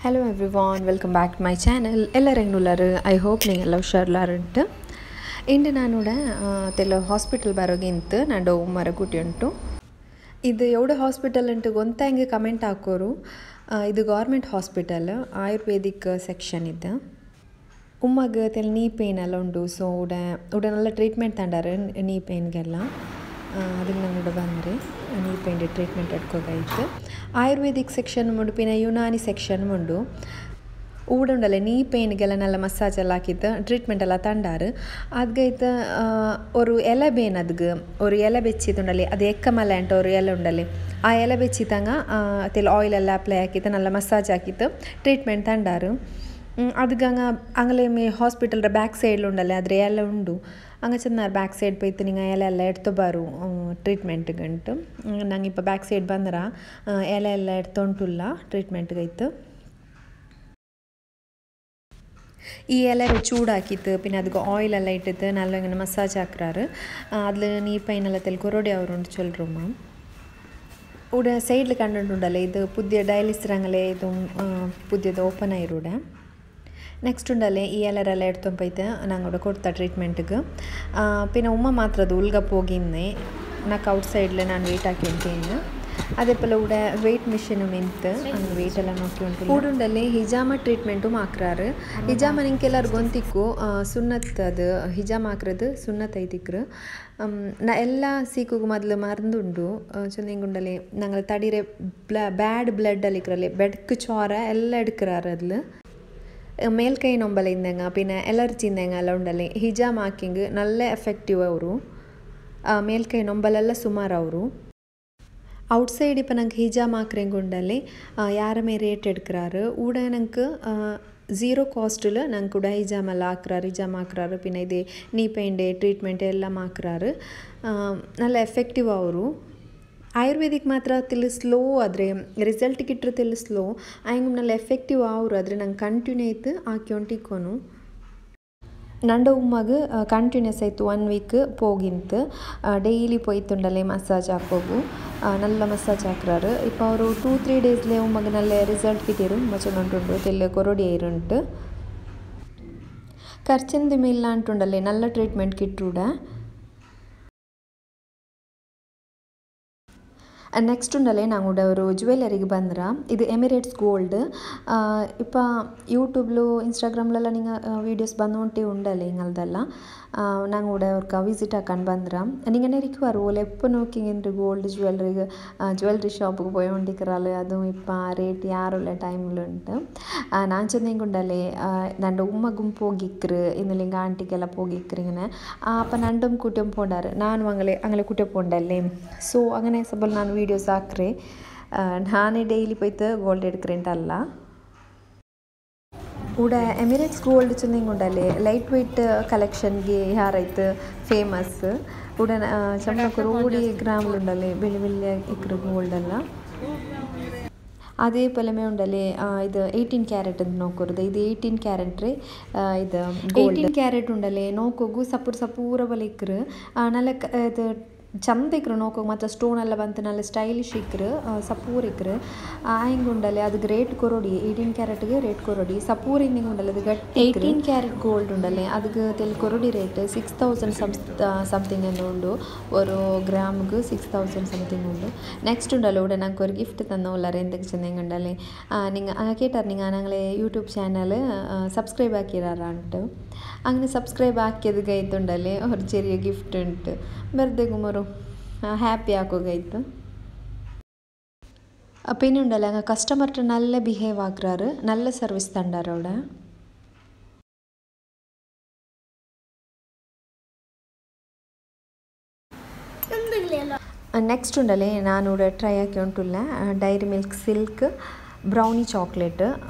Hello everyone, welcome back to my channel. ಎಲ್ಲರೆಂಗುಲರು I hope ನೀವೆಲ್ಲ ಹುಷಾರ್ಲಾರುಂಟು. ಇಂದು ನಾನುಡೆ ತೆಲ್ಲ ಹಾಸ್ಪಿಟಲ್ ಬರೋಗಿಂತ ನಾನು ಉಮ್ಮರ ಕೂಟಿ ಉಂಟು. ಇದು ಎವಡೆ ಹಾಸ್ಪಿಟಲ್ ಉಂಟು ಗೊಂತಂಗೆ ಕಮೆಂಟ್ ಹಾಕೋರು. ಇದು ಗೌರ್ಮೆಂಟ್ ಹಾಸ್ಪಿಟಲ್ ಆಯುರ್ವೇದಿಕ್ ಸೆಕ್ಷನ್ ಇದು. ಉಮ್ಮಗ ತೆಲ್ಲ ನೀ ಪೇನ್ ಎಲ್ಲ ಉಂಟು. ಸೊ ಉಡ നല്ല ಟ್ರೀಟ್ಮೆಂಟ್ ತಂಡಾರೆ ನೀ ಪೇನ್ಗೆಲ್ಲ. ಅದಕ್ಕೆ ನಾನು ಬಂದರೆ ನೀ ಪೇನ್ ಟ್ರೀಟ್ಮೆಂಟ್ ಎಡ್ಕೋಗಾಯ್ತು. ಆಯುರ್ವೇದಿಕ್ ಸೆಕ್ಷನ್ ಮುಡುಪಿನ ಯುನಾನಿ ಸೆಕ್ಷನ್ ಮುಂಡು ಊಡುಂಡಲ್ಲ ನೀ ಪೇನ್ಗೆಲ್ಲ നല്ല ಮಸಾಜ್ ಎಲ್ಲ ಹಾಕಿತ್ತು ಟ್ರೀಟ್ಮೆಂಟ್ ಎಲ್ಲ ತಂಡಾರು. ಅದ್ಗೈತು ഒരു ಎಲೆ ಬೇನ್ ಅದ್ಗೆ ഒരു ಎಲೆ ಬೆಚ್ಚಿತ್ತುಂಡಲ್ಲಿ ಅದು ಎಕ್ಕಮಲೆ ಅಂತ ஒரு ಎಲೆ ಉಂಡಲ್ಲಿ ಆ ಎಲೆ ಬೆಚ್ಚಿತ್ತಂಗ ತೆಲ್ಲ ಆಯಿಲ್ ಎಲ್ಲ ಅಪ್ಲೈ ಹಾಕಿತ್ತು നല്ല ಮಸಾಜ್ ಹಾಕಿತ್ತು ಟ್ರೀಟ್ಮೆಂಟ್ ತಂಡಾರು. ಅದಕ್ಕಂಗ ಅಂಗಲೇ ಮೇ ಹಾಸ್ಪಿಟಲ್ರ ಬ್ಯಾಕ್ ಸೈಡ್ಲು ಉಂಡಲ್ಲಿ ಆದರೆ ಎಲ್ಲ ಉಂಡು ಹಂಗೆ ಚೆಂದ ಬ್ಯಾಕ್ ಸೈಡ್ ಪೋಯ್ತು ನಿಂಗೆ ಎಲ್ಲ ಎಡ್ತು ಬಾರು ಟ್ರೀಟ್ಮೆಂಟ್ಗಂಟು ನಂಗೆ ಇಪ್ಪ ಬ್ಯಾಕ್ ಸೈಡ್ ಬಂದ್ರೆ ಎಲ್ಲ ಎಡ್ತೊಂಟುಲ್ಲ ಟ್ರೀಟ್ಮೆಂಟ್ಗೈತು. ಈ ಎಲೆ ಚೂಡಾಕಿತ್ತು ಪಿನ್ನ ಅದಕ್ಕೆ ಆಯಿಲ್ ಎಲ್ಲ ಇಟ್ಟಿತ್ತು നല്ല ഇങ്ങനെ മസാജ് ആക്കാറ്. അതിൽ നീ പൈനെല്ലാം തെൽ കൊറോടി അവരുണ്ട് ചൊല്ലുമ്മ ഇവിടെ സൈഡിൽ കണ്ടിട്ടുണ്ടല്ലേ ഇത് പുതിയ ഡയാലിസിസ് ರಂಗಲೇ ಇದು പുതിയത് ಓಪನ್ ആയിരൂടെ. ನೆಕ್ಸ್ಟ್ ಉಂಡಲ್ಲೇ ಈ ಎಲ್ಲರೆಲ್ಲ ಎಡ್ತೊಂಪೈತೆ ನಂಗೆ ಕೊಡ್ತಾ ಟ್ರೀಟ್ಮೆಂಟ್ಗೆ. ಪಿನ್ನ ಉಮ್ಮ ಮಾತ್ರ ಅದು ಉಲ್ಗಪ್ ಹೋಗಿನ್ನೆ ನಾಲ್ಕು ಔಟ್ ಸೈಡ್ಲೆ ನಾನು ವೆಯ್ಟ್ ಹಾಕಿಂತೀನಿ. ಅದೇ ಪಲ್ಲ ಕೂಡ ವೆಯ್ಟ್ ಮಿಷಿನು ಮಿಂತು ಹಂಗೆ ವೆಯ್ಟ್ ಎಲ್ಲ ನೋಡ್ಕಿ ಉಂಟು. ಕೂಡುಂಡಲ್ಲಿ ಹಿಜಾಮ ಟ್ರೀಟ್ಮೆಂಟು ಮಾಕ್ರಾರು. ಹಿಜಾಮ ನಿಂಗೆ ಎಲ್ಲರೂ ಗೊಂತಿಕ್ಕು ಸುನ್ನತ್ ಅದು ಹಿಜಾಮ ಹಾಕ್ರದು ಸುನ್ನತ್ ಐತಿಕ್ರು ನಾ ಎಲ್ಲ ಸೀಕಿಗೂ ಮೊದಲು ಮರಂದುಂಡು ಚಂದಿಂಗುಂಡಲ್ಲಿ ನಂಗೆ ತಡಿರೆ ಬ್ಯಾಡ್ ಬ್ಲಡ್ ಅಲ್ಲಿ ಇಕ್ರಲ್ಲಿ ಬೆಡ್ಕ್ ಚೋರ ಎಲ್ಲ ಎಡ್ಕ್ರಾರು ಅದ್ಲು ಮೇಲ್ಕೈ ನೊಂಬಲ ಇಂದಂಗ ಪಿನ್ನ ಎಲರ್ಜಿ ಇಂದಂಗ ಎಲ್ಲ ಉಂಡಲ್ಲಿ ಹಿಜಾಮ್ ಹಾಕಿಂಗ್ ನಲ್ಲ ಎಫೆಕ್ಟಿವ್ ಅವರು ಮೇಲ್ಕೈ ನೊಂಬಲೆಲ್ಲ ಸುಮಾರು ಅವರು ಔಟ್ಸೈಡ್ ಇಪ್ಪ ನಂಗೆ ಹಿಜಾಮ್ ಹಾಕ್ರೆಂಗೆ ಉಂಡಲ್ಲಿ ಯಾರ ಮೇ ರೇಟ್ ಎಡ್ಕ್ರಾರು ಊಡ ನಂಗೆ ಝೀರೋ ಕಾಸ್ಟಲ್ಲಿ ನಂಗೆ ಕೂಡ ಹಿಜಾಮ್ ಎಲ್ಲ ಹಿಜಾಮ್ ಹಾಕ್ರಾರು ಪಿನ್ನ ಇದೇ ನೀ ಪೇಂಡೆ ಟ್ರೀಟ್ಮೆಂಟ್ ಎಲ್ಲ ಹಾಕ್ರಾರು നല്ല ಎಫೆಕ್ಟಿವ್ ಅವರು. ಆಯುರ್ವೇದಿಕ್ ಮಾತ್ರ ತಿಳಿ ಸ್ಲೋ ಆದರೆ ರಿಸಲ್ಟ್ ಕಿಟ್ಟರೆ ತಿಳಿ ಸ್ಲೋ ಆಯ್ಗೆ നല്ല ಎಫೆಕ್ಟಿವ್ ಅವರು ಆದರೆ ನಂಗೆ ಕಂಟಿನ್ಯೂ ಆಯ್ತು ಹಾಕ್ಯೊಂಟಿಕ್ಕೋನು ನಂಡ ಉಮ್ಮಗ ಕಂಟಿನ್ಯೂಸ್ ಆಯಿತು 1 ವೀಕ್ ಪೋಗಿಂತು ಡೈಲಿ ಪೋಯ್ತುಂಡಲ್ಲೇ ಮಸಾಜ್ ಹಾಕೋಗು നല്ല ಮಸಾಜ್ ಹಾಕ್ರಾರು. ഇപ്പോൾ ഒരു 2-3 ഡേയ്സിലെ ഉമ്മക്ക് നല്ല റിസൾട്ട് കിട്ടിയത് മച്ചോണ്ടുണ്ട് തെല്ല് കൊറോടി ആയിരുന്നുണ്ട് ಖರ್ಚೆಂದು ಇಲ್ಲ ಅಂಟುಂಡಲ್ಲೇ നല്ല ಟ್ರೀಟ್ಮೆಂಟ್ ಕಿಟ್ಟೂಡ. ನೆಕ್ಸ್ಟ್ ಉಂಡಲ್ಲೇ ನಾವು ಅವರು ಜ್ಯುವೆಲ್ಲರಿಗೆ ಬಂದ್ರೆ ಇದು ಎಮಿರೇಟ್ಸ್ ಗೋಲ್ಡ್. ಇಪ್ಪ ಯೂಟ್ಯೂಬ್ಲು ಇನ್ಸ್ಟಾಗ್ರಾಮ್ಲೆಲ್ಲ ನಿಂಗೆ ವೀಡಿಯೋಸ್ ಬಂದುಂಟೆ ಉಂಡಲ್ಲೇ ಹಿಂಗಲ್ದಲ್ಲ ನಂಗೆ ಕೂಡ ಅವ್ರಿಗೆ ವಿಸಿಟ್ ಹಾಕೊಂಡು ಬಂದ್ರೆ ನಿಂಗೆ ನೆರಿക്കുവാರು ಓಲೆ ಎಪ್ಪ ನೋಕಿಂಗೆ ಗೋಲ್ಡ್ ಜ್ಯುವೆಲ್ರಿ ಶಾಪಿಗೆ പോയി ಹೊಂಟಿಕ್ರಲ್ಲ ಅದು ಇಪ್ಪ ರೇಟ್ ಯಾರುಲ್ಲ ಟೈಮ್ಲುಂಟು ನಾನು ಚೆಂದಿಂಗುಂಡಲ್ಲೇ ನಂಡ ಉಮ್ಮ ಗುಂಪು ಹೋಗಿಕ್ರು ಇನ್ನಿಲ್ಲಿಂಗೆ ಆಂಟಿಗೆಲ್ಲ ಹೋಗಿಕ್ರು ഇങ്ങനെ അപ്പം നണ്ടും കുട്ടിയും പോണ്ടാറ് ನಾನು അങ്ങനെ കുട്ടിയെ പോണ്ടല്ലേ. ಸೊ അങ്ങനെ ಸ್ವಲ್ಪ ನಾನು ವೀಡಿಯೋಸ್ ಹಾಕ್ರೆ ನಾನೇ ಡೈಲಿ പോയിട്ട് ಗೋಲ್ಡ್ എടുக்கிறேಂಟಲ್ಲ ಕೂಡ ಎಮಿರೇಟ್ಸ್ ಗೋಲ್ಡ್ ಚೆಂದಿಂಗುಂಡಲ್ಲೇ ಲೈಟ್ ವೆಯ್ಟ್ ಕಲೆಕ್ಷನ್ಗೆ ಯಾರಾಯ್ತು ಫೇಮಸ್ ಕೂಡ ಚಮ್ಮಕ್ಕೆ ರೋಡಿ ಗ್ರಾಮ್ಲುಂಡಲ್ಲೇ ಬೆಳ್ಳಿ ಬೆಳ್ಳಿ ಇಕ್ರು ಗೋಲ್ಡ್ ಎಲ್ಲ ಅದೇ ಪಲಮೆ ಉಂಡಲ್ಲೇ ಇದು 18 ಕ್ಯಾರೆಟ್ ಅಂತ ನೋಕೋರುದು ಇದು 18 ಕ್ಯಾರೆಟ್ ರೀ ಇದು 18 ಕ್ಯಾರೆಟ್ ಉಂಡಲ್ಲೇ ನೋಕೋಗು ಸಪೂರ ಬಲ ಇಕ್ರು ನಲ್ಲ ಇದು ಚಂದ ಇಕ್ರು ನೋಕೋಗಿ ಮತ್ತು ಸ್ಟೋನ್ ಎಲ್ಲ ಬಂತು നല്ല ಸ್ಟೈಲಿಶ್ ಇಕ್ರು ಸಪೂರ್ ಇಕ್ರು ಹಿಂಗೆ ಉಂಡಲ್ಲಿ ಅದಕ್ಕೆ ರೇಟ್ ಕೊರೋಡಿ 18 ಕ್ಯಾರೆಟ್ಗೆ ರೇಟ್ ಕೊರೋಡಿ ಸಪೂರ್ ಹಿಂಗೆ ಉಂಡಲ್ಲ ಅದು ಗಟ್ಟಿ 18 ಕ್ಯಾರೆಟ್ ಗೋಲ್ಡ್ ಉಂಡಲ್ಲೇ ಅದಕ್ಕೆ ತೆಲ್ ಕೊರೋಡಿ ರೇಟ್ 6000 സംതിങ് എന്ന് ಉಂಡು ഒരു ഗ്രാമിಗೆ 6000 സംതിങ് ಉಂಡು. ನೆಕ್ಸ್ಟ್ ಉಂಡಲ್ಲ ഇവിടെ ನಂಗೆ ഒരു ಗಿಫ್ಟ್ തന്നോല്ലാറ് എന്തൊക്കെ ചെന്നെങ്കിൽ ഉണ്ടല്ലേ നിങ്ങൾ കേട്ടാർ നിങ്ങൾ ഞങ്ങളെ യൂട്യൂബ് ചാനൽ സബ്സ്ക്രൈബ് ആക്കിയിരാറാണ്ട് അങ്ങനെ സബ്സ്ക്രൈബ് ആക്കിയത് കൈത്തുണ്ടല്ലേ ഒരു ചെറിയ ഗിഫ്റ്റ് ഉണ്ട് വെറുതെ കുമರು ಹ್ಯಾಪಿ ಆಗೋಗೈತು. പിന്നെ ഉണ്ടല്ലോ അങ്ങ് കസ്റ്റമർട്ട് നല്ല ബിഹേവ് ആക്കുറാറ് നല്ല സർവീസ് തണ്ടാറ് അവിടെ. ನೆಕ್ಸ್ಟ್ ಉಂಡಲ್ಲೇ ನಾನು ಟ್ರೈ ಹಾಕಿ ಉಂಟುಲ್ಲ Dairy Milk Silk brownie chocolate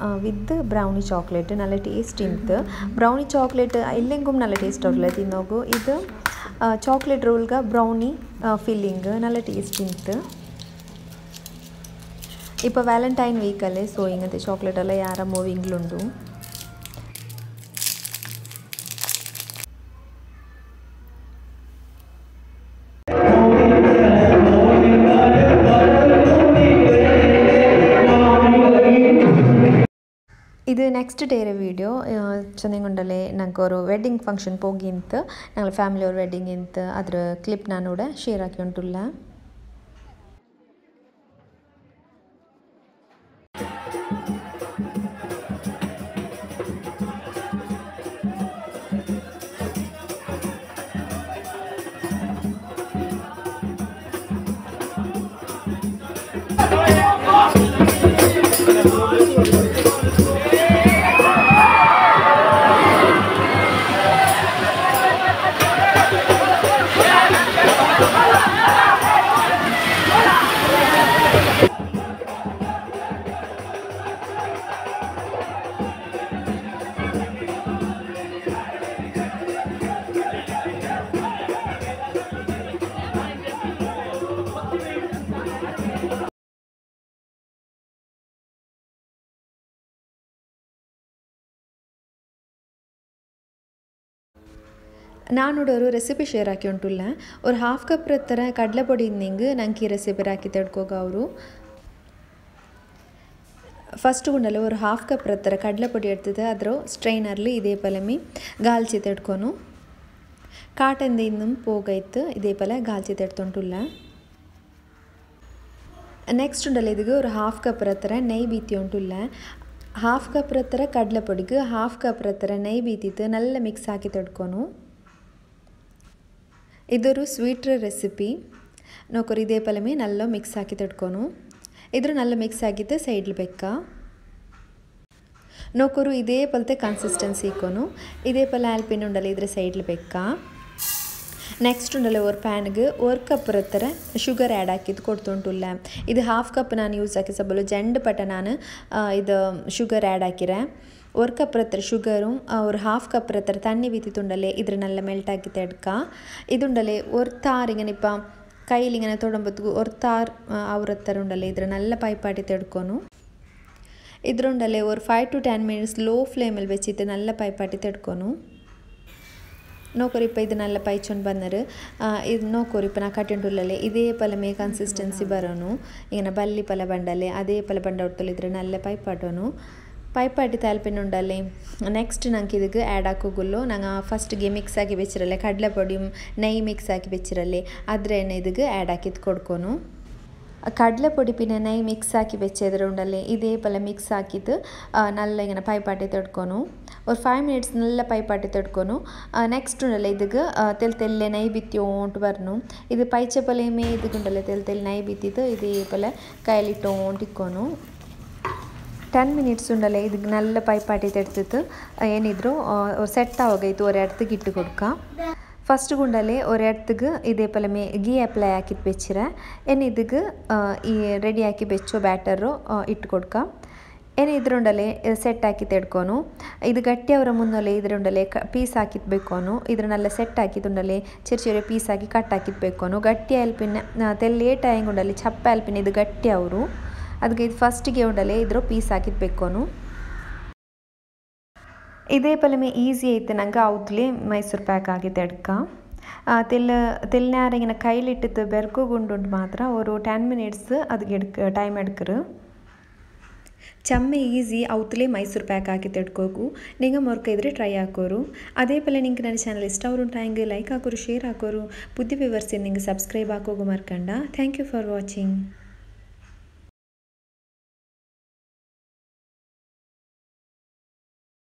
with brownie chocolate നല്ല ಟೇಸ್ಟ್ ಇತ್ತು. ಬ್ರೌನಿ ಚಾಕ್ಲೇಟ್ ಇಲ್ಲೆಂಗೂ നല്ല ಟೇಸ್ಟ್ ಅವರಲ್ಲ ತಿನ್ನೋಗು ಇದು ಚಾಕ್ಲೇಟ್ ರೋಲ್ಗೆ ಬ್ರೌನಿ ಫಿಲ್ಲಿಂಗ್ നല്ല ಟೇಸ್ಟ್ ಇತ್ತು. ഇപ്പോൾ ವ್ಯಾಲೆಂಟೈನ್ ವೀಕಲ್ಲೇ ಸೊ ഇങ്ങനത്തെ ചോക്ലേറ്റ് ಎಲ್ಲ ಯಾರ ಮೂವಿಂಗ್ಲುಂಡು. ಇದು ನೆಕ್ಸ್ಟ್ ಡೇರ ವೀಡಿಯೋ ಚೆನ್ನಗೊಂಡಲೆ ನಂಗೆ ಅವರು ವೆಡ್ಡಿಂಗ್ ಫಂಕ್ಷನ್ ಹೋಗಿ ಅಂತ ഞങ്ങൾ ಫ್ಯಾಮಿಲಿ ಅವ್ರ ವೆಡ್ಡಿಂಗ್ ಅಂತ ಅದರ ಕ್ಲಿಪ್ ನಾನು ಕೂಡ ಶೇರ್ ಹಾಕಿ ಉಂಟುಲ್ಲ. ನಾನೋಡ ഒരു ರೆಸಿಪಿ ಶೇರ್ ಹಾಕಿ ಉಂಟುಲ್ಲ. ഒരു ಹಾಫ್ ಕಪ್ ಥರ ಕಡಲೆಪೊಡಿ ನಿಂಗೆ ನಂಗೆ ಈ ರೆಸಿಪಿ ಹಾಕಿ ತಡ್ಕೋಗ ಅವರು ಫಸ್ಟ್ ಗುಂಡಲ್ಲಿ ഒരു ಹಾಫ್ ಕಪ್ ಥರ ಕಡಲೆಪೊಡಿ ಎಡ್ತದೆ ಅದರ ಸ್ಟ್ರೈನರ್ಲಿ ಇದೇ ಪಲಮಿ ಗಾಲ್ಚಿ ತಡ್ಕೊನು ಕಾಟಂದ ಇನ್ನೂ ಪೋಗೈತು ಇದೇ ಪಲ ಗಾಲ್ಚಿ ತಡ್ತೊಂಟುಲ್ಲ. ನೆಕ್ಸ್ಟ್ ಉಂಡಲ್ಲ ಇದಕ್ಕೆ ഒരു ಹಾಫ್ ಕಪ್ ಥರ ನೆಯ್ ಬೀತಿ ಉಂಟುಲ್ಲ. ಹಾಫ್ ಕಪ್ ಥರ ಕಡಲೆಪೊಡಿಗೆ ಹಾಫ್ ಕಪ್ ಥರ ನೆಯ್ ಬೀತಿತ್ತು ನಲ್ಲ ಮಿಕ್ಸ್ ಹಾಕಿ ತಡ್ಕೊನು. ಇದೊರು ಸ್ವೀಟ್ ರೆಸಿಪಿ ನೋಕರು ಇದೇ ಪಲಮೆ ನಲ್ಲ ಮಿಕ್ಸ್ ಹಾಕಿ ತಡ್ಕೊನು. ಇದ್ರ ನಲ್ಲ ಮಿಕ್ಸ್ ಆಗಿದ್ದು ಸೈಡ್ಲಿ ಬೇಕಾ ನೋಕರು ಇದೇ ಪಲತೆ ಕನ್ಸಿಸ್ಟೆನ್ಸಿ ಇಕ್ಕೊನು. ಇದೇ ಪಲ ಆಲ್ಪಿನ ಉಂಡಲ್ಲ ಇದ್ರ ಸೈಡ್ಲಿ ಬೇಕಾ. ನೆಕ್ಸ್ಟ್ ಉಂಡಲ್ಲ ஒரு ಪ್ಯಾನ್ಗೆ 1 ಕಪ್ ಥರ ಶುಗರ್ ಆ್ಯಡ್ ಹಾಕಿದ್ದು ಕೊಡ್ತುಂಟುಲ್ಲ. ಇದು ಹಾಫ್ ಕಪ್ ನಾನು ಯೂಸ್ ಹಾಕಿ ಸಬಲು ಜಂಡ್ ಪಟ ನಾನು ಇದು ಶುಗರ್ ಆ್ಯಡ್ ಹಾಕಿರೆ 1 ಕಪ್ ಥರ ಶುಗರು ஒரு ಹಾಫ್ ಕಪ್ ಥರ ತಣ್ಣಿ ಬೀತಿತ್ತುಂಡಲೆ ಇದ್ರ ನಲ್ಲ ಮೆಲ್ಟ್ ಆಗಿ ತಡ್ಕ ಇದುಂಡಲೆ ஒரு ತಾರ್ ಇങ്ങനെ ಇಪ್ಪ ಕೈಲಿ ಇങ്ങനെ ತೊಡಂಬತ್ತು ஒரு ತಾರ್ ಅವ್ರ ಥರ ಉಂಡಲೆ ಇದ್ರ ನಲ್ಲ ಪೈಪಾಟಿ ತಡ್ಕೊನು. ಇದ್ರುಂಡಲೆ ஒரு 5 to 10 minutes ಲೋ ಫ್ಲೇಮಲ್ಲಿ വെച്ചിട്ട് നല്ല പൈപ്പാട്ടി ತಡ್ಕೊನು. ನೋಕೋರಿ ಇಪ್ಪ ಇದು ನಲ್ಲ ಪೈಚೊಂಡು ಬಂದರು ಇದು ನೋಕೋರಿ ಇಪ್ಪ ನಾ ಕಟ್ಟಿಂಡುಲ್ಲಲೆ ಇದೇ ಪಲಮೇ ಕನ್ಸಿಸ್ಟೆನ್ಸಿ ಬರೋನು ಈಗ ಬಲ್ಲಿ ಪಲ ಬಂಡಲೆ ಅದೇ ಪಲ ಬಂಡ ಹೊಡ್ತಲಿದ್ರೆ ನಲ್ಲ ಪೈಪಾಟೋನು ಪೈಪಾಟಿ ತಾಲ್ಪಿನ ಉಂಡಲೆ. ನೆಕ್ಸ್ಟ್ ನಂಗೆ ಇದಕ್ಕೆ ಆ್ಯಡ್ ಹಾಕೋಗುಲ್ಲು ನಂಗೆ ಫಸ್ಟ್ಗೆ ಮಿಕ್ಸ್ ಆಗಿ ಬೆಚ್ಚಿರಲ್ಲೆ ಕಡಲೆಪೊಡಿ ನೆಯ್ ಮಿಕ್ಸ್ ಹಾಕಿ ಬೆಚ್ಚಿರಲ್ಲೆ ಅದ್ರೇನೆ ಇದಕ್ಕೆ ಆ್ಯಡ್ ಹಾಕಿದ್ದು ಕೊಡ್ಕೊನು. ಕಡಲೆಪೊಡಿ ಪಿನ ನೆಯ್ ಮಿಕ್ಸ್ ಹಾಕಿ ಬೆಚ್ಚೆದ್ರೆ ಉಂಡಲೆ ಇದೇ ಪಲ ಮಿಕ್ಸ್ ಹಾಕಿದ್ದು ನಲ್ಲ ಇങ്ങനെ ಪೈಪಾಟಿ ತಡ್ಕೊನು. ஒரு 5 minutes നല്ല പൈപ്പാട്ടി തടുക്കൊന്നു. നെക്സ്റ്റ് ഉണ്ടല്ലേ ഇതുക്ക് തെല്ലെ നെയ് ബിത്തിയോണ്ട് വരണം. ഇത് പൈച്ചപ്പലേമേ ഇതുക്കുണ്ടല്ലേ തെല്ലെ നെയ് ബിത്തിത് ഇതേപോലെ കയ്യിലിട്ടോണ്ടിക്കൊന്നു. 10 minutes ഉണ്ടല്ലേ ഇതിക്ക് നല്ല പൈപ്പാട്ടി തെടുത്തിട്ട് ಏನಿದ್ರು ಸೆಟ್ ಆಗೋಗೈತು ಒರೆಡ್ತಿಗೆ ಇಟ್ಟು ಕೊಡ್ಕ. ಫಸ್ಟ್ ಗುಂಡಲ್ಲೇ ಒರೆಡ್ತಿಗೆ ಇದೇ ಪಲಮೆ ಗೀ ಅಪ್ಲೈ ಹಾಕಿದ್ದು ಬೆಚ್ಚಿರೆ ಏನಿದಿಗೆ ಈ ರೆಡಿ ಹಾಕಿ ಬೆಚ್ಚೋ ಬ್ಯಾಟರು ಇಟ್ಟು ಕೊಡ್ಕ. ಏನಿದ್ರುಂಡಲೆ ಸೆಟ್ ಹಾಕಿ ತೆಡ್ಕೊನು. ಇದು ಗಟ್ಟಿ ಅವರ ಮುನ್ನಲೆ ಇದ್ರುಂಡಲೆ ಪೀಸ್ ಹಾಕಿದ್ಬೇಕೋನು. ಇದ್ರನ್ನೆಲ್ಲ ಸೆಟ್ ಹಾಕಿದ್ದುಂಡಲೆ ಚಿರಿ ಪೀಸ್ ಹಾಕಿ ಕಟ್ ಹಾಕಿದ್ಬೇಕೋನು. ಗಟ್ಟಿ ಅಲ್ಪಿನ ತೆಲ್ಲೇಟ ಹೆಂಗುಂಡಲೆ ಚಪ್ಪ ಅಲ್ಪಿನ ಇದು ಗಟ್ಟಿ ಅವರು ಅದಕ್ಕೆ ಇದು ಫಸ್ಟಿಗೆ ಉಂಡಲೆ ಇದ್ರ ಪೀಸ್ ಹಾಕಿದ್ಬೇಕೋನು. ಇದೇ ಪಲಮೆ ಈಸಿ ಐತೆ ನಂಗೆ ಅವದ್ಲಿ ಮೈಸೂರು ಪ್ಯಾಕ್ ಆಗಿ ತೆಡ್ಕ ತೆಲ್ನಾರಿಗಿನ ಕೈಲಿಟ್ಟಿದ್ದು ಬೆರ್ಕೋಗುಂಡುಂಡು ಮಾತ್ರ ഒരു 10 minutes ಅದಕ್ಕೆ ಟೈಮ್ ಎಡ್ಕರು ಚಮ್ಮೆ ಈಸಿ ಅವತ್ತಲೇ ಮೈಸೂರು ಪ್ಯಾಕ್ ಹಾಕಿ ತೆಡ್ಕೋಕು ನಿಂಗೆ ಮೊರ್ಕ ಇದ್ರೆ ಟ್ರೈ ಹಾಕೋರು. ಅದೇ ಪಲ ನಿಂಗೆ ನನ್ನ ಚಾನಲ್ ಇಷ್ಟ ಅವರು ಹೆಂಗೆ ಲೈಕ್ ಹಾಕೋರು ಶೇರ್ ಹಾಕೋರು ಬುದ್ಧಿ ವಿವರ್ಸಿ ನಿಂಗೆ ಸಬ್ಸ್ಕ್ರೈಬ್ ಹಾಕೋಗು ಮರ್ಕಂಡ. Thank you for watching.